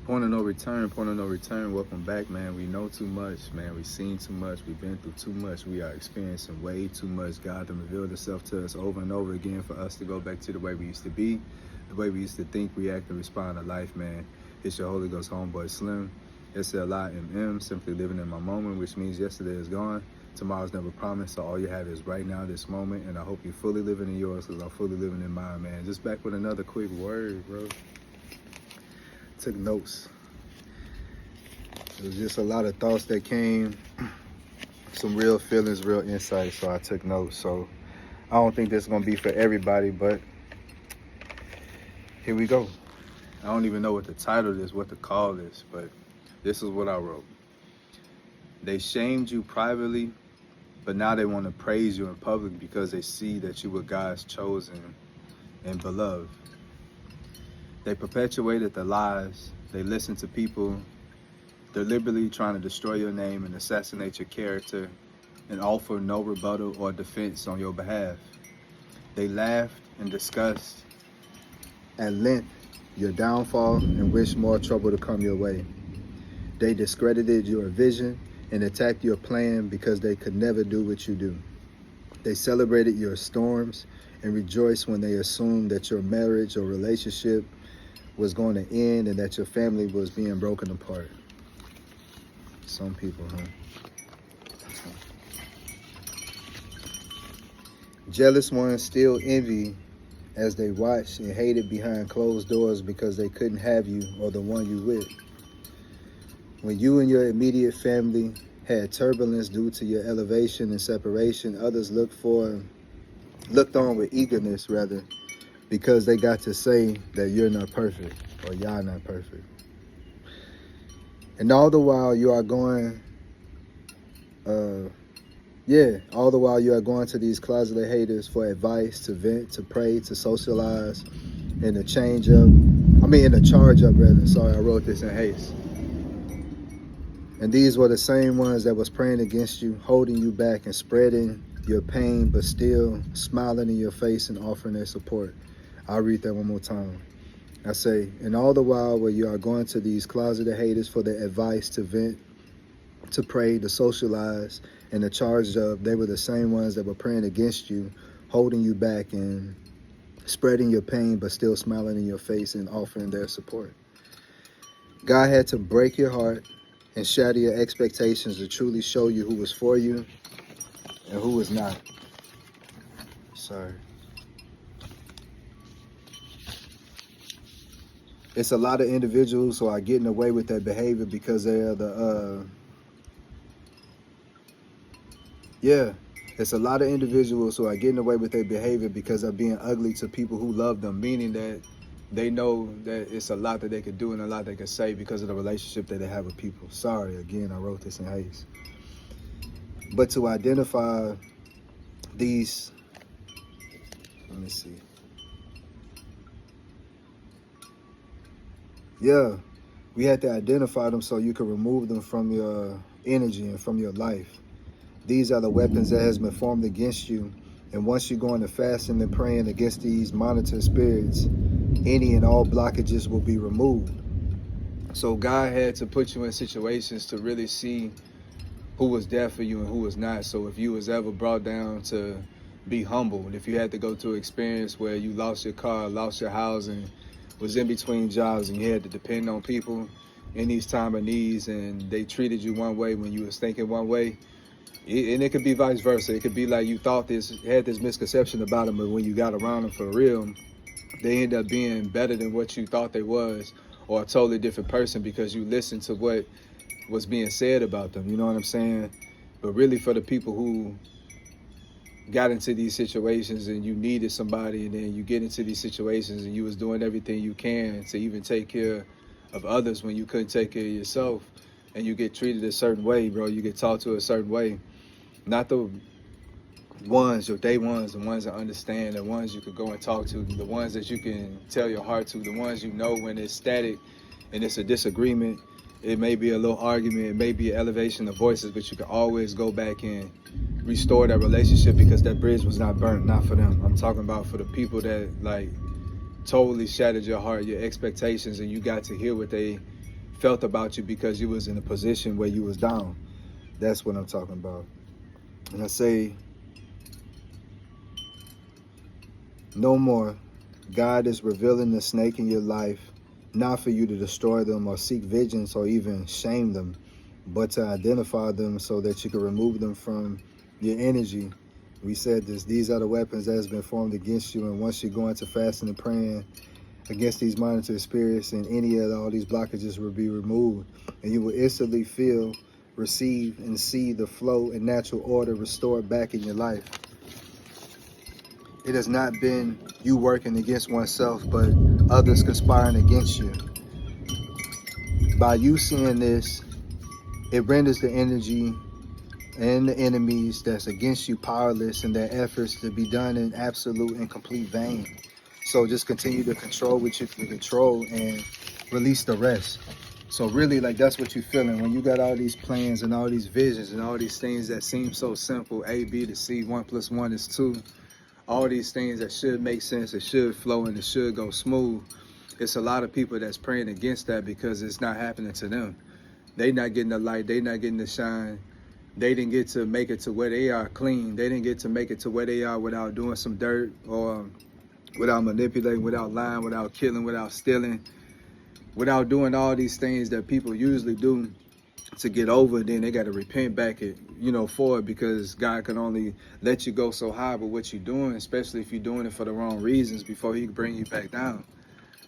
Point of no return, point of no return. Welcome back, man. We know too much, man. We've seen too much. We've been through too much. We are experiencing way too much. God has revealed Himself to us over and over again for us to go back to the way we used to be, the way we used to think, react, and respond to life, man. It's your Holy Ghost homeboy Slim. SLIMM, simply living in my moment, which means yesterday is gone. Tomorrow's never promised, so all you have is right now, this moment, and I hope you're fully living in yours because I'm fully living in mine, man. Just back with another quick word, bro. Took notes. It was just a lot of thoughts that came, some real feelings, real insights, so I took notes. So I don't think this is gonna be for everybody, but here we go. I don't even know what the title is, what to call this, but this is what I wrote. They shamed you privately, but now they want to praise you in public because they see that you were God's chosen and beloved. They perpetuated the lies. They listened to people deliberately trying to destroy your name and assassinate your character and offer no rebuttal or defense on your behalf. They laughed and discussed at length your downfall and wished more trouble to come your way. They discredited your vision and attacked your plan because they could never do what you do. They celebrated your storms and rejoiced when they assumed that your marriage or relationship was going to end and that your family was being broken apart. Some people, huh? Jealous ones still envy as they watched and hated behind closed doors because they couldn't have you or the one you with. When you and your immediate family had turbulence due to your elevation and separation, others looked on with eagerness, because they got to say that you're not perfect or y'all not perfect. And all the while you are going, to these closeted haters for advice, to vent, to pray, to socialize, and to charge up. Sorry, I wrote this in haste. And these were the same ones that was praying against you, holding you back and spreading your pain, but still smiling in your face and offering their support. I'll read that one more time. I say, and all the while where you are going to these closeted haters for their advice, to vent, to pray, to socialize, and to charge up, they were the same ones that were praying against you, holding you back and spreading your pain, but still smiling in your face and offering their support. God had to break your heart and shatter your expectations to truly show you who was for you and who was not. Sorry. It's a lot of individuals who are getting away with that behavior because they are it's a lot of individuals who are getting away with their behavior because they're being ugly to people who love them, meaning that they know that it's a lot that they could do and a lot they could say because of the relationship that they have with people. Sorry, again, I wrote this in haste. But to identify these, let me see. Yeah, we had to identify them so you could remove them from your energy and from your life. These are the weapons that has been formed against you. And once you go into fasting and praying against these monitored spirits, any and all blockages will be removed. So God had to put you in situations to really see who was there for you and who was not. So if you was ever brought down to be humbled, if you had to go through an experience where you lost your car, lost your housing, was in between jobs and you had to depend on people in these time of needs and they treated you one way when you was thinking one way, and it could be vice versa. It could be like you had this misconception about them, but when you got around them for real, they end up being better than what you thought they was, or a totally different person because you listened to what was being said about them. You know what I'm saying? But really, for the people who got into these situations and you needed somebody, and then you get into these situations and you was doing everything you can to even take care of others when you couldn't take care of yourself, and you get treated a certain way, bro. You get taught to a certain way. Not the ones, your day ones, the ones that understand, the ones you could go and talk to, the ones that you can tell your heart to, the ones you know when it's static and it's a disagreement, it may be a little argument, it may be an elevation of voices, but you can always go back and restore that relationship because that bridge was not burnt, not for them. I'm talking about for the people that like totally shattered your heart, your expectations, and you got to hear what they felt about you because you was in a position where you was down. That's what I'm talking about. And I say, no more. God is revealing the snake in your life, not for you to destroy them or seek vengeance or even shame them, but to identify them so that you can remove them from your energy. We said this, these are the weapons that has been formed against you, and once you go into fasting and praying against these monitored spirits, and any of all these blockages will be removed, and you will instantly feel, receive, and see the flow and natural order restored back in your life. It has not been you working against oneself, but others conspiring against you. By you seeing this, it renders the energy and the enemies that's against you powerless, and their efforts to be done in absolute and complete vain. So just continue to control what you can control and release the rest. So really, like, that's what you're feeling when you got all these plans and all these visions and all these things that seem so simple. A, B to C, 1 + 1 is 2. All these things that should make sense, it should flow, and it should go smooth. It's a lot of people that's praying against that because it's not happening to them. They not getting the light, they not getting the shine. They didn't get to make it to where they are clean. They didn't get to make it to where they are without doing some dirt, or without manipulating, without lying, without killing, without stealing, without doing all these things that people usually do to get over. Then they got to repent back for it, because God can only let you go so high with what you're doing, especially if you're doing it for the wrong reasons, before he can bring you back down.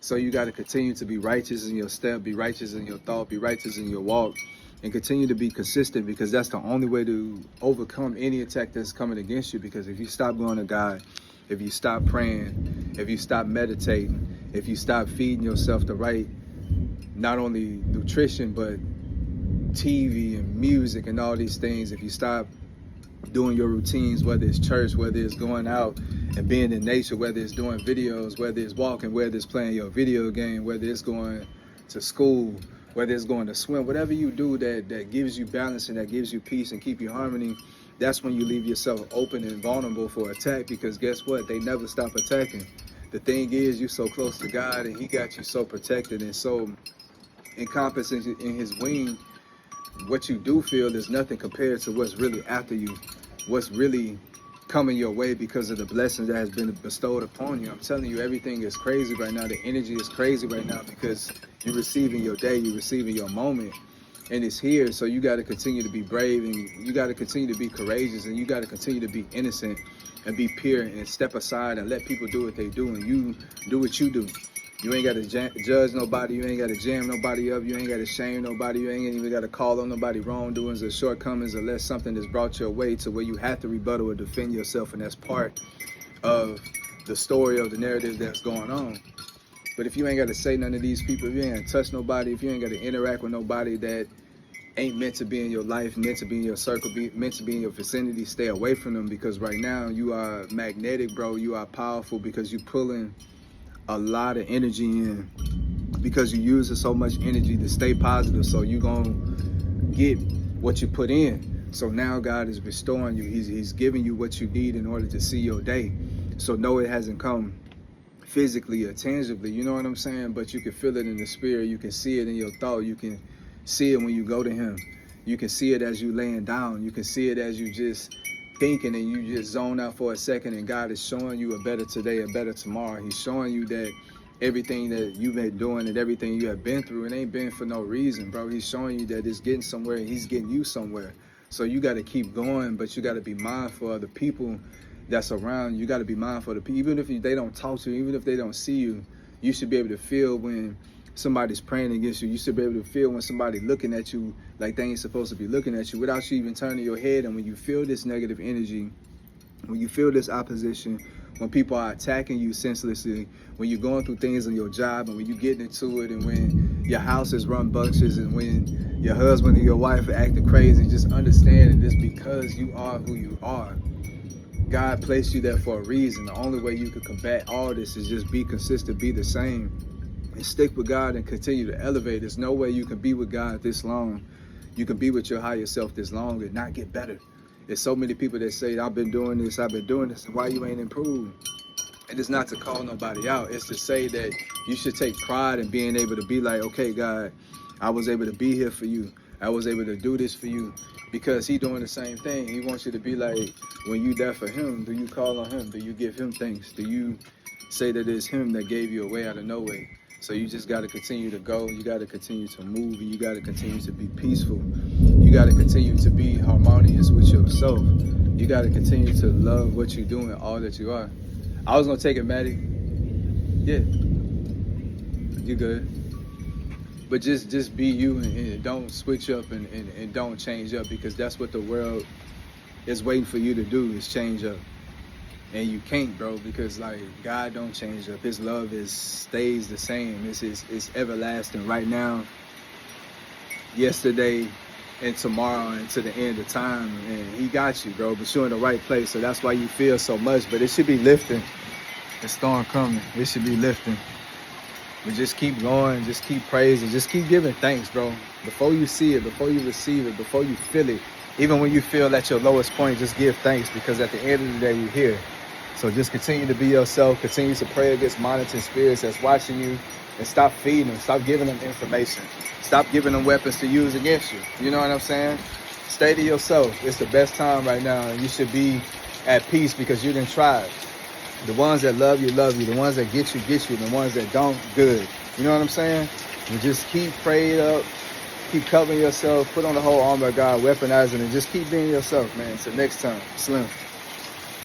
So you got to continue to be righteous in your step, be righteous in your thought, be righteous in your walk, and continue to be consistent, because that's the only way to overcome any attack that's coming against you. Because if you stop going to God, if you stop praying, if you stop meditating, if you stop feeding yourself the right, not only nutrition, but TV and music and all these things, if you stop doing your routines, whether it's church, whether it's going out and being in nature, whether it's doing videos, whether it's walking, whether it's playing your video game, whether it's going to school, whether it's going to swim, whatever you do that gives you balance and that gives you peace and keep you harmony, that's when you leave yourself open and vulnerable for attack. Because guess what? They never stop attacking. The thing is, you're so close to God, and he got you so protected and so encompassed in his wing. What you do feel is nothing compared to what's really after you, what's really coming your way because of the blessings that has been bestowed upon you. I'm telling you, everything is crazy right now. The energy is crazy right now because you're receiving your day, you're receiving your moment, and it's here. So you got to continue to be brave, and you got to continue to be courageous, and you got to continue to be innocent and be pure, and step aside and let people do what they do, and you do what you do. You ain't got to judge nobody. You ain't got to jam nobody up. You ain't got to shame nobody. You ain't even got to call on nobody wrongdoings or shortcomings, unless something is brought your way to where you have to rebuttal or defend yourself, and that's part of the story of the narrative that's going on. But if you ain't got to say none of these people, if you ain't got to touch nobody, if you ain't got to interact with nobody that ain't meant to be in your life, meant to be in your circle, meant to be in your vicinity, stay away from them. Because right now you are magnetic, bro. You are powerful because you're pulling a lot of energy in, because you using so much energy to stay positive. So you gonna get what you put in. So now God is restoring you. He's giving you what you need in order to see your day. So no, it hasn't come physically or tangibly, you know what I'm saying? But you can feel it in the spirit. You can see it in your thought. You can see it when you go to him. You can see it as you laying down. You can see it as you just thinking, and you just zone out for a second, and God is showing you a better today, a better tomorrow. He's showing you that everything that you've been doing and everything you have been through, it ain't been for no reason, bro. He's showing you that it's getting somewhere, and he's getting you somewhere. So you got to keep going, but you got to be mindful of the people that's around. You got to be mindful of the people, even if they don't talk to you, even if they don't see you. You should be able to feel when somebody's praying against you. You should be able to feel when somebody looking at you like they ain't supposed to be looking at you, without you even turning your head. And when you feel this negative energy, when you feel this opposition, when people are attacking you senselessly, when you're going through things on your job, and when you getting into it, and when your house is run bunches, and when your husband and your wife are acting crazy, just understand that it's because you are who you are. God placed you there for a reason. The only way you can combat all this is just be consistent, be the same, and stick with God and continue to elevate. There's no way you can be with God this long. You can be with your higher self this long and not get better. There's so many people that say, I've been doing this, and why you ain't improved? And it's not to call nobody out. It's to say that you should take pride in being able to be like, okay, God, I was able to be here for you. I was able to do this for you because he doing the same thing. He wants you to be like, when you there for him, do you call on him? Do you give him thanks? Do you say that it's him that gave you a way out of no way? So you just got to continue to go. You got to continue to move. And you got to continue to be peaceful. You got to continue to be harmonious with yourself. You got to continue to love what you're doing, all that you are. I was going to take it, Maddie. Yeah. You good. But just be you and don't switch up and don't change up, because that's what the world is waiting for you to do, is change up. And you can't, bro, because like God don't change up. His love stays the same. It's everlasting right now, yesterday, and tomorrow, and to the end of time. And he got you, bro, but you're in the right place. So that's why you feel so much. But it should be lifting. The storm coming. It should be lifting. But just keep going, just keep praising, just keep giving thanks, bro. Before you see it, before you receive it, before you feel it, even when you feel at your lowest point, just give thanks, because at the end of the day, you're here. So just continue to be yourself, continue to pray against monitoring spirits that's watching you, and stop feeding them, stop giving them information. Stop giving them weapons to use against you. You know what I'm saying? Stay to yourself. It's the best time right now, and you should be at peace because you didn't try it. The ones that love you, love you. The ones that get you, get you. The ones that don't, good. You know what I'm saying? And just keep prayed up, keep covering yourself, put on the whole armor of God, weaponizing, and just keep being yourself, man. Until next time, Slim.